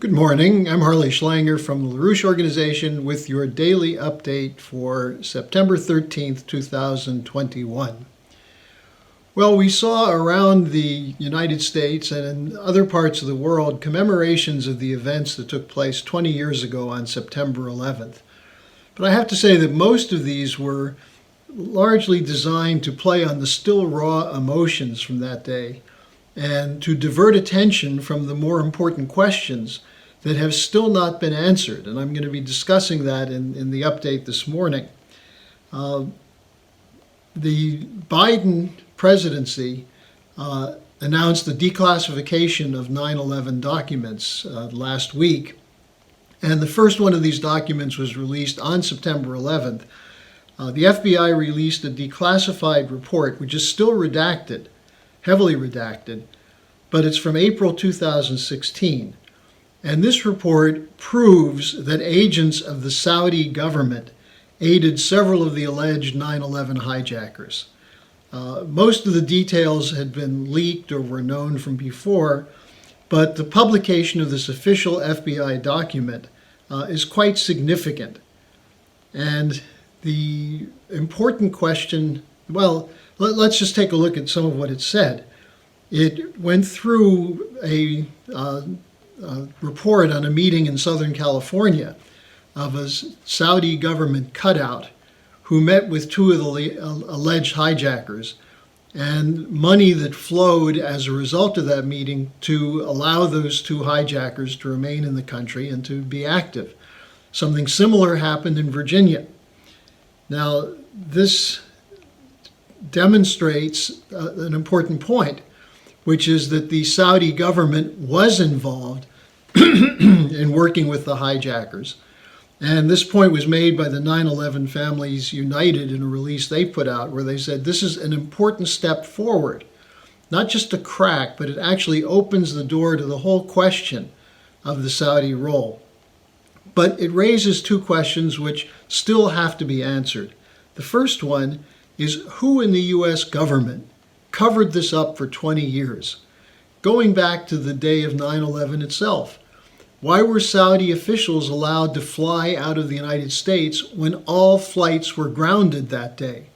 Good morning. I'm Harley Schlanger from the LaRouche organization with your daily update for September 13th, 2021. Well, we saw around the United States and in other parts of the world commemorations of the events that took place 20 years ago on September 11th. But I have to say that most of these were largely designed to play on the still raw emotions from that day and to divert attention from the more important questions that have still not been answered. And I'm going to be discussing that in the update this morning. The Biden presidency announced the declassification of 9/11 documents last week. And the first one of these documents was released on September 11th. The FBI released a declassified report, which is still redacted, heavily redacted, but it's from April 2016. And this report proves that agents of the Saudi government aided several of the alleged 9/11 hijackers. Most of the details had been leaked or were known from before, but the publication of this official FBI document is quite significant. And the important question, well, let's just take a look at some of what it said. It went through a report on a meeting in Southern California of a Saudi government cutout who met with two of the alleged hijackers, and money that flowed as a result of that meeting to allow those two hijackers to remain in the country and to be active. Something similar happened in Virginia. Now, this demonstrates an important point, which is that the Saudi government was involved in working with the hijackers. And this point was made by the 9/11 Families United in a release they put out where they said this is an important step forward, not just a crack, but it actually opens the door to the whole question of the Saudi role. But it raises two questions which still have to be answered. The first one is who in the U.S. government covered this up for 20 years, going back to the day of 9/11 itself. Why were Saudi officials allowed to fly out of the United States when all flights were grounded that day?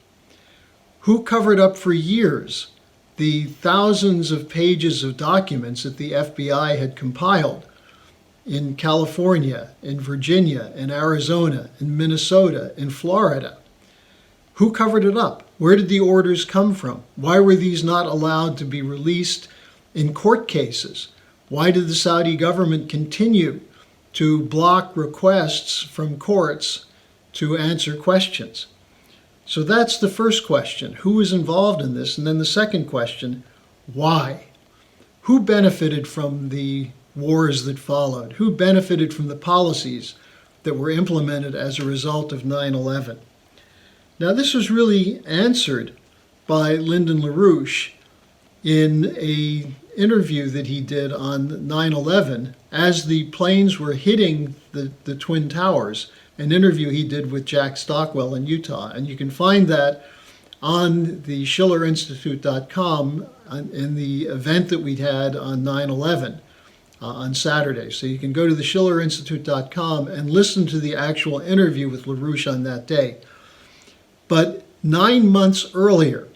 Who covered up for years the thousands of pages of documents that the FBI had compiled in California, in Virginia, in Arizona, in Minnesota, in Florida? Who covered it up? Where did the orders come from? Why were these not allowed to be released in court cases? Why did the Saudi government continue to block requests from courts to answer questions? So that's the first question. Who was involved in this? And then the second question, why? Who benefited from the wars that followed? Who benefited from the policies that were implemented as a result of 9/11? Now, this was really answered by Lyndon LaRouche in an interview that he did on 9/11 as the planes were hitting the Twin Towers, an interview he did with Jack Stockwell in Utah. And you can find that on the schillerinstitute.com in the event that we had on 9/11 on Saturday. So you can go to the schillerinstitute.com and listen to the actual interview with LaRouche on that day. But 9 months earlier,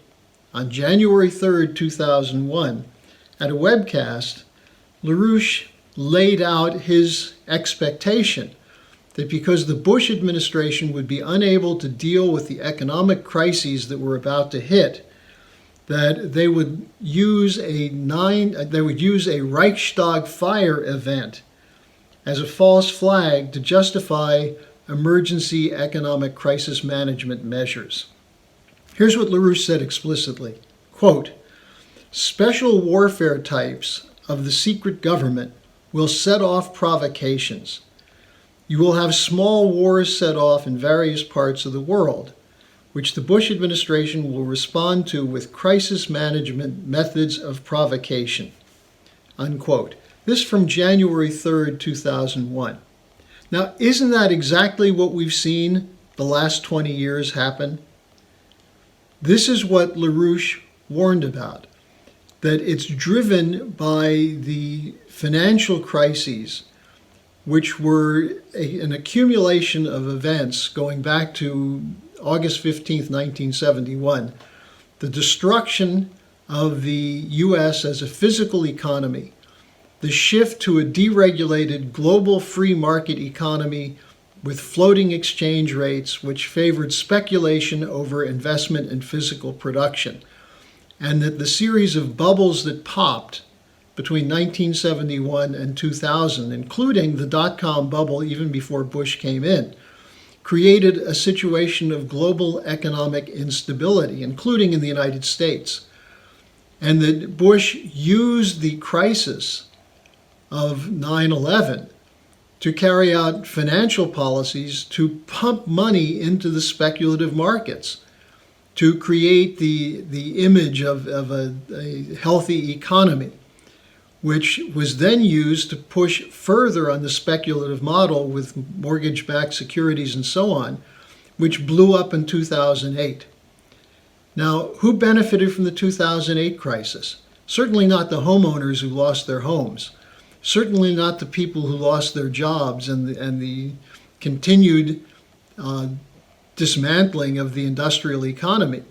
on January 3rd, 2001, at a webcast, LaRouche laid out his expectation that because the Bush administration would be unable to deal with the economic crises that were about to hit, that they would use a Reichstag Fire event as a false flag to justify emergency economic crisis management measures. Here's what LaRouche said explicitly, quote, "Special warfare types of the secret government will set off provocations. You will have small wars set off in various parts of the world, which the Bush administration will respond to with crisis management methods of provocation." Unquote. This from January 3rd, 2001. Now, isn't that exactly what we've seen the last 20 years happen? This is what LaRouche warned about, that it's driven by the financial crises which were an accumulation of events going back to August 15th, 1971, the destruction of the U.S. as a physical economy, the shift to a deregulated global free market economy with floating exchange rates which favored speculation over investment in physical production, and that the series of bubbles that popped between 1971 and 2000, including the dot-com bubble even before Bush came in, created a situation of global economic instability, including in the United States. And that Bush used the crisis of 9/11 to carry out financial policies to pump money into the speculative markets, to create the image of a healthy economy, which was then used to push further on the speculative model with mortgage-backed securities and so on, which blew up in 2008. Now, who benefited from the 2008 crisis? Certainly not the homeowners who lost their homes. Certainly not the people who lost their jobs and the continued dismantling of the industrial economy.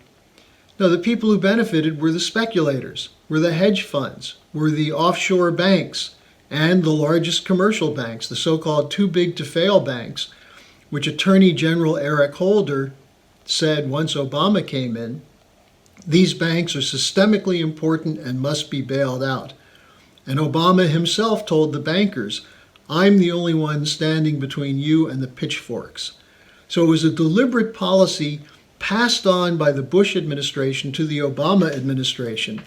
No, the people who benefited were the speculators, were the hedge funds, were the offshore banks, and the largest commercial banks, the so-called too-big-to-fail banks, which Attorney General Eric Holder said once Obama came in, these banks are systemically important and must be bailed out. And Obama himself told the bankers, I'm the only one standing between you and the pitchforks. So it was a deliberate policy passed on by the Bush administration to the Obama administration,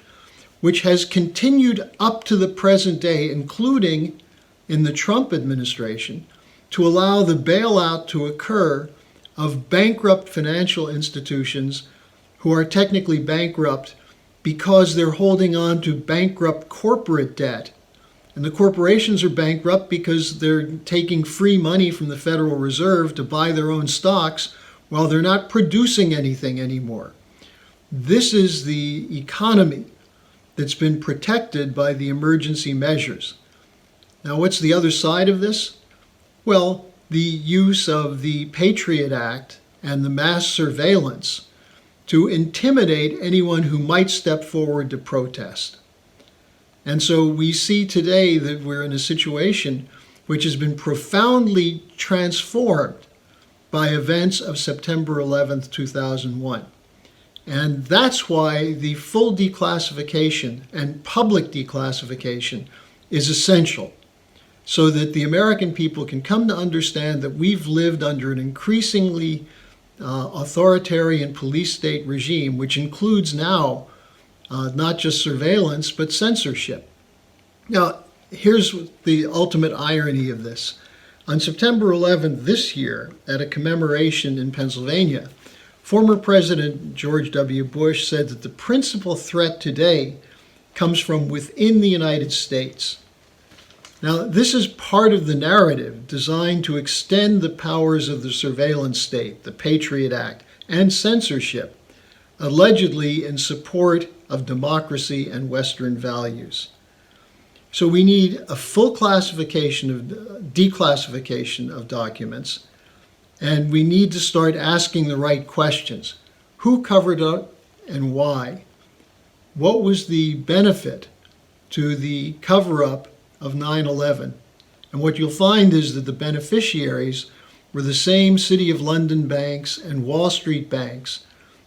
which has continued up to the present day, including in the Trump administration, to allow the bailout to occur of bankrupt financial institutions who are technically bankrupt because they're holding on to bankrupt corporate debt. And the corporations are bankrupt because they're taking free money from the Federal Reserve to buy their own stocks while they're not producing anything anymore. This is the economy that's been protected by the emergency measures. Now, what's the other side of this? Well, the use of the Patriot Act and the mass surveillance to intimidate anyone who might step forward to protest. And so we see today that we're in a situation which has been profoundly transformed by events of September 11th, 2001. And that's why the full declassification and public declassification is essential, so that the American people can come to understand that we've lived under an increasingly authoritarian police state regime, which includes now not just surveillance, but censorship. Now, here's the ultimate irony of this. On September 11th this year, at a commemoration in Pennsylvania, former President George W. Bush said that the principal threat today comes from within the United States. Now, this is part of the narrative designed to extend the powers of the surveillance state, the Patriot Act, and censorship, allegedly in support of democracy and Western values. So we need a full declassification of documents, and we need to start asking the right questions. Who covered up and why? What was the benefit to the cover-up of 9/11? And what you'll find is that the beneficiaries were the same City of London banks and Wall Street banks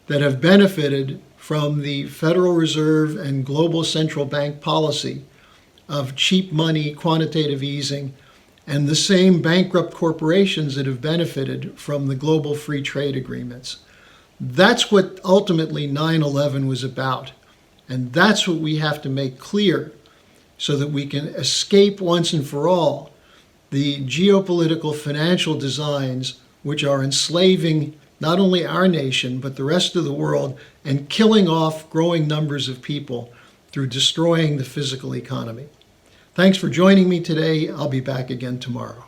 that have benefited from the Federal Reserve and global central bank policy of cheap money, quantitative easing, and the same bankrupt corporations that have benefited from the global free trade agreements. That's what ultimately 9/11 was about. And that's what we have to make clear so that we can escape once and for all the geopolitical financial designs which are enslaving not only our nation, but the rest of the world, and killing off growing numbers of people through destroying the physical economy. Thanks for joining me today. I'll be back again tomorrow.